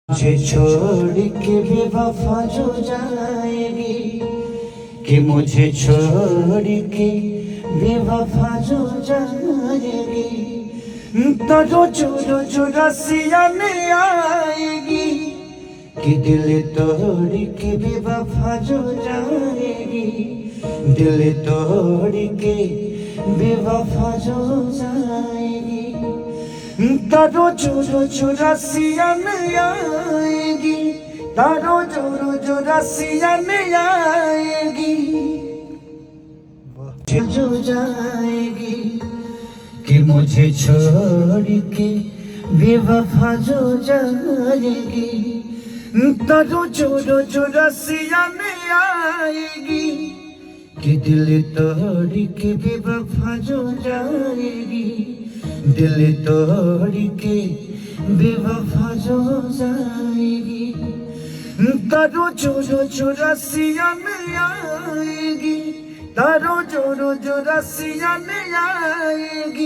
मुझे छोड़ के बेवफा जो जाएगी, कि मुझे छोड़ के बेवफा जो जाएगी, तो रोज रोज रसिया में आएगी, कि दिल तोड़ के बेवफा जो जाएगी, दिल तोड़ के बेवफा जो जाएगी, तारो जोरो जो रसिया में आएगी, तारो जोरो जो रसिया में आएगी, जो जाएगी, कि मुझे छोड़ के बेवफा जो जाएगी, तारो जोरो जो रसिया में आएगी, कि दिल तोड़ के बेवफा जो जाएगी, दिल तोड़ के बेवफा जो जाएगी, तारो जोरो जो रसिया में आएगी, तारो जोरो जो रसिया में आएगी।